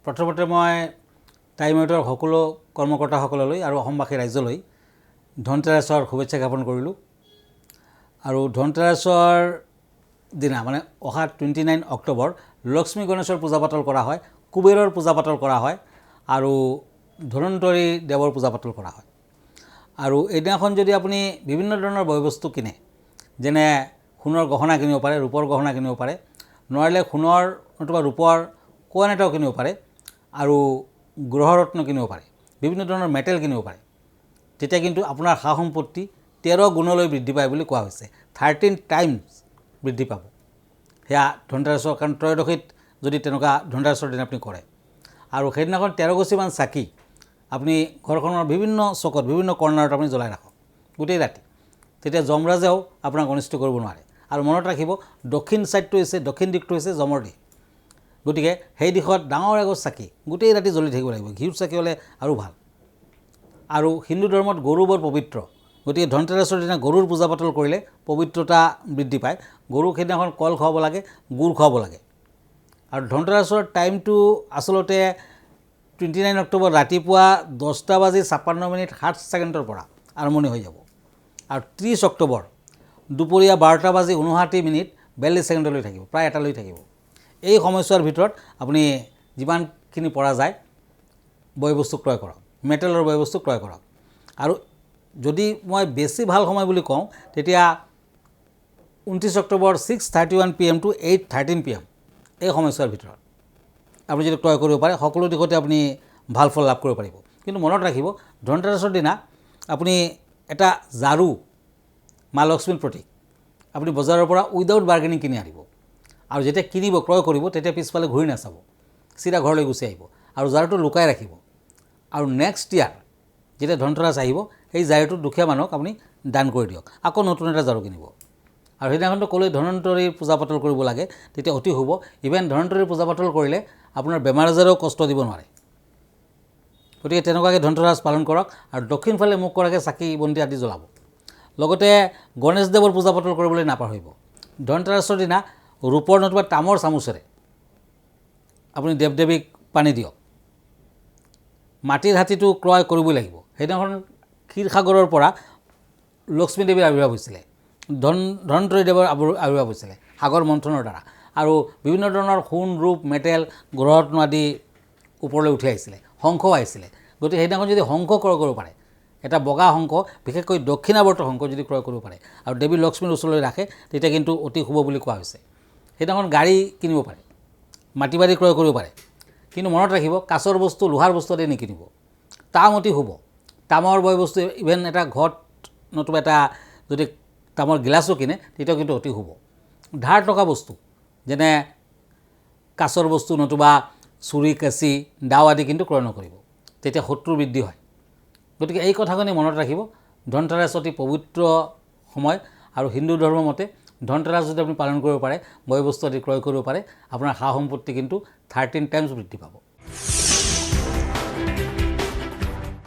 প্ৰথমতে মই টাইমৱেটৰ সকলো কৰ্মকৰ্তাসকললৈ আৰু অসমবাসী ৰাইজলৈ ধনতেৰাছৰ শুভেচ্ছা জ্ঞাপন কৰিলোঁ। আৰু ধনতেৰাছৰ দিনা মানে অহা 29 অক্টোবৰ লক্ষ্মী গণেশৰ পূজা পাতল কৰা হয়, কুবেৰৰ পূজা পাতল কৰা হয় আৰু ধনন্তৰী দেৱৰ পূজা পাতল কৰা হয়। আৰু এইদিনাখন যদি আপুনি বিভিন্ন ধৰণৰ বয়বস্তু কিনে, যেনে সোণৰ গহনা কিনিব পাৰে, ৰূপৰ গহনা কিনিব পাৰে, নোৱাৰিলে সোণৰ নতুবা ৰূপৰ কইন এটাও কিনিব পাৰে আৰু গ্ৰহৰত্ন কিনিব পাৰে, বিভিন্ন ধৰণৰ মেটেল কিনিব পাৰে, তেতিয়া কিন্তু আপোনাৰ সা সম্পত্তি 13 গুণলৈ বৃদ্ধি পায় বুলি কোৱা হৈছে। 13 টাইমছ বৃদ্ধি পাব সেয়া ধনতেৰাছৰ, কাৰণ ত্ৰয়োদশীত যদি তেনেকুৱা ধনতেৰাছৰ দিনা আপুনি কৰে। আৰু সেইদিনাখন 13 গছিমান চাকি আপুনি ঘৰখনৰ বিভিন্ন চকত, বিভিন্ন কৰ্ণাৰত আপুনি জ্বলাই ৰাখক গোটেই ৰাতি, তেতিয়া যমৰাজেও আপোনাক অনিষ্ট কৰিব নোৱাৰে। আৰু মনত ৰাখিব, দক্ষিণ দিশটো হৈছে যমৰ দিশ, গতিকে সেই দিশত ডাঙৰ এগছ চাকি গোটেই ৰাতি জ্বলি থাকিব লাগিব। ঘিউৰ চাকি হ'লে আৰু ভাল। আৰু হিন্দু ধৰ্মত গৰু বৰ পবিত্ৰ, গতিকে ধনতেৰাছৰ দিনা গৰুৰ পূজা পাতল কৰিলে পবিত্ৰতা বৃদ্ধি পায়। গৰুক সেইদিনাখন কল খুৱাব লাগে, গুড় খুৱাব লাগে। আৰু ধনতেৰাছৰ টাইমটো আচলতে 29 অক্টোবৰ ৰাতিপুৱা 10:56:07 পৰা আৰম্ভণি হৈ যাব আৰু 30 অক্টোবৰ দুপৰীয়া 12:59:42 থাকিব, প্ৰায় এটালৈ থাকিব। এই সময়ছোৱাৰ ভিতৰত আপুনি যিমানখিনি পৰা যায় বয়বস্তু ক্ৰয় কৰক, মেটেলৰ বয়বস্তু ক্ৰয় কৰক। আৰু যদি মই বেছি ভাল সময় বুলি কওঁ, তেতিয়া 29 অক্টোবৰ 6:31 PM to 8:13 PM এই সময়ছোৱাৰ ভিতৰত আপুনি যদি ক্ৰয় কৰিব পাৰে, সকলো দিশতে আপুনি ভাল ফল লাভ কৰিব পাৰিব। কিন্তু মনত ৰাখিব, ধনতেৰাছৰ দিনা আপুনি এটা ঝাৰু, মা লক্ষ্মীৰ প্ৰতীক, আপুনি বজাৰৰ পৰা উইদাউট বাৰ্গেনিং কিনি আনিব। আৰু যেতিয়া কিনিব, ক্ৰয় কৰিব, তেতিয়া পিছফালে ঘূৰি নাচাব, চিধা ঘৰলৈ গুচি আহিব আৰু ঝাৰুটো লুকাই ৰাখিব। আৰু নেক্সট ইয়াৰ যেতিয়া ধনতেৰাছ আহিব, সেই ঝাৰুটো দুখীয়া মানুহক আপুনি দান কৰি দিয়ক, আকৌ নতুন এটা ঝাৰু কিনিব। আৰু সেইদিনাখনতো ক'লৈ ধনন্তৰীৰ পূজা পাতল কৰিব লাগে, তেতিয়া অতি শুভ। ইভেন ধনন্তৰীৰ পূজা পাতল কৰিলে আপোনাৰ বেমাৰ আজাৰেও কষ্ট দিব নোৱাৰে। গতিকে তেনেকুৱাকৈ ধনতেৰাছ পালন কৰক আৰু দক্ষিণ ফালে মুখ কৰাকৈ চাকি বন্তি আদি জ্বলাব। লগতে গণেশদেৱৰ পূজা পাতল কৰিবলৈ নাপাহৰিব। ধনতেৰাছৰ দিনা ৰূপৰ নতুবা তামৰ চামুচেৰে আপুনি দেৱ দেৱীক পানী দিয়ক। মাটিৰ হাতীটো ক্ৰয় কৰিবই লাগিব। সেইদিনাখন ক্ষীৰসাগৰৰ পৰা লক্ষ্মী দেৱীৰ আৱিৰ্ভাৱ হৈছিলে, ধনন্তৰী দেৱৰ আৱিৰ্ভাৱ হৈছিলে সাগৰ মন্থনৰ দ্বাৰা। আৰু বিভিন্ন ধৰণৰ সোণ, ৰূপ, মেটেল, গ্ৰহৰত্ন আদি ওপৰলৈ উঠি আহিছিলে, শংখও আহিছিলে। গতিকে সেইদিনাখন যদি শংখ ক্ৰয় কৰিব পাৰে, এটা বগা শংখ, বিশেষকৈ দক্ষিণাৱৰ্ত শংখ যদি ক্ৰয় কৰিব পাৰে আৰু দেৱী লক্ষ্মীৰ ওচৰলৈ ৰাখে, তেতিয়া কিন্তু অতি শুভ বুলি কোৱা হৈছে। সেইদিনাখন গাড়ী কিনিব পাৰে, মাটি বাৰী ক্ৰয় কৰিব পাৰে। কিন্তু মনত ৰাখিব, কাঁচৰ বস্তু, লোহাৰ বস্তু আদি নিকিনিব। তাম অতি শুভ। তামৰ বয়বস্তু, ইভেন এটা ঘট নতুবা এটা যদি তামৰ গিলাচো কিনে, তেতিয়াও কিন্তু অতি শুভ। ধাৰ টকা বস্তু যেনে কাঁচৰ বস্তু নতুবা চুৰি, কেঁচি, দাও আদি কিন্তু ক্ৰয় নকৰিব, তেতিয়া শত্ৰু বৃদ্ধি হয়। গতিকে এই কথাখিনি মনত ৰাখিব। ধনতেৰাছ অতি পবিত্ৰ সময় আৰু হিন্দু ধৰ্মৰ মতে ধনতেৰাছ যদি আপুনি পালন কৰিব পাৰে, বয়বস্তু আদি ক্ৰয় কৰিব পাৰে, আপোনাৰ সা সম্পত্তি কিন্তু 13 টাইমছ বৃদ্ধি পাব।